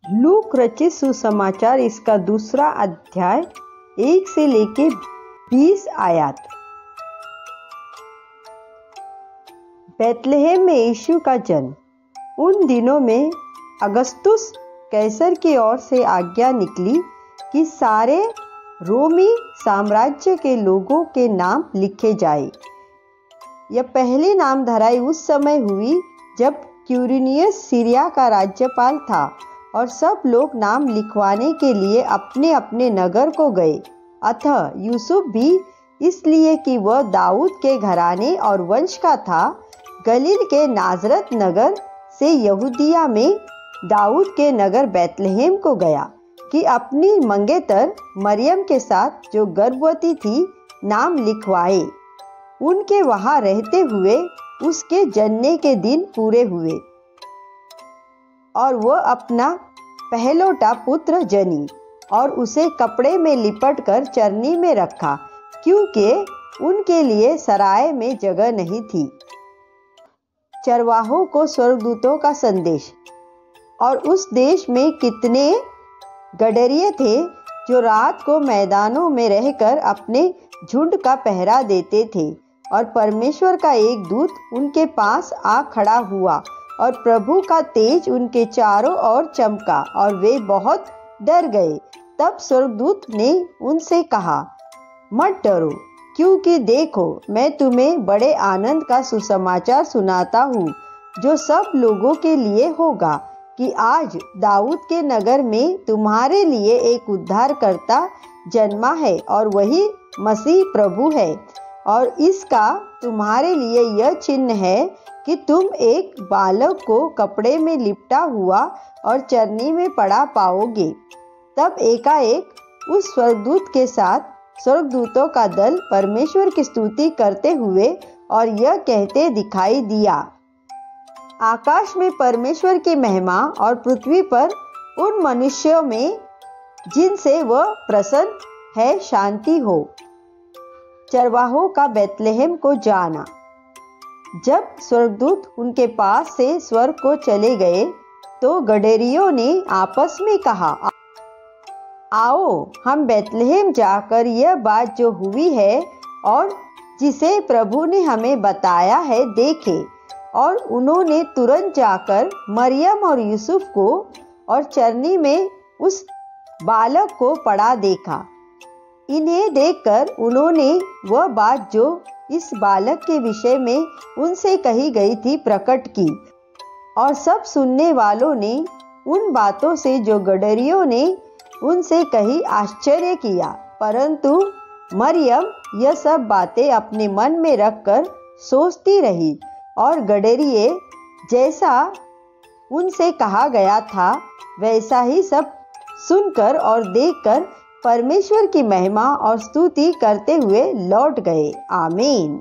Look रचित सुसमाचार इसका 2 अध्याय 1 से लेके 20 आयत। बैतलहम में यीशु का जन्म। उन दिनों में अगस्तुस कैसर की ओर से आज्ञा निकली कि सारे रोमी साम्राज्य के लोगों के नाम लिखे जाए। यह पहली नाम धराई उस समय हुई जब क्यूरिनियस सीरिया का राज्यपाल था और सब लोग नाम लिखवाने के लिए अपने अपने नगर को गए। अतः यूसुफ भी, इसलिए कि वह दाऊद के घराने और वंश का था, गलील के नाजरत नगर से यहूदिया में दाऊद के नगर बैतलहम को गया कि अपनी मंगेतर मरियम के साथ, जो गर्भवती थी, नाम लिखवाए। उनके वहां रहते हुए उसके जन्मे के दिन पूरे हुए और वह अपना पहलौठा पुत्र जनी और उसे कपड़े में लिपट कर चरनी में रखा, क्योंकि उनके लिए सराय में जगह नहीं थी। चरवाहों को स्वर्गदूतों का संदेश। और उस देश में कितने गडरिये थे जो रात को मैदानों में रहकर अपने झुंड का पहरा देते थे। और परमेश्वर का एक दूत उनके पास आ खड़ा हुआ और प्रभु का तेज उनके चारों ओर चमका और वे बहुत डर गए। तब स्वर्गदूत ने उनसे कहा, मत डरो, क्योंकि देखो, मैं तुम्हें बड़े आनंद का सुसमाचार सुनाता हूँ, जो सब लोगों के लिए होगा, कि आज दाऊद के नगर में तुम्हारे लिए एक उद्धारकर्ता जन्मा है और वही मसीह प्रभु है। और इसका तुम्हारे लिए यह चिन्ह है कि तुम एक बालक को कपड़े में लिपटा हुआ और चरनी में पड़ा पाओगे। तब एकाएक उस स्वर्गदूत के साथ स्वर्गदूतों का दल परमेश्वर की स्तुति करते हुए और यह कहते दिखाई दिया, आकाश में परमेश्वर की महिमा और पृथ्वी पर उन मनुष्यों में जिनसे वह प्रसन्न है शांति हो। चरवाहों का बैतलहम को जाना। जब स्वर्गदूत उनके पास से स्वर्ग को चले गए तो गडरियों ने आपस में कहा, आओ हम बैतलहम जाकर यह बात जो हुई है और जिसे प्रभु ने हमें बताया है देखें। और उन्होंने तुरंत जाकर मरियम और यूसुफ को और चरनी में उस बालक को पड़ा देखा। इन्हें देखकर उन्होंने वह बात जो इस बालक के विषय में उनसे कही गई थी प्रकट की। और सब सुनने वालों ने उन बातों से जो गडरियों ने उनसे कही आश्चर्य किया, परंतु मरियम यह सब बातें अपने मन में रखकर सोचती रही। और गडरिये जैसा उनसे कहा गया था वैसा ही सब सुनकर और देखकर परमेश्वर की महिमा और स्तुति करते हुए लौट गए। आमीन।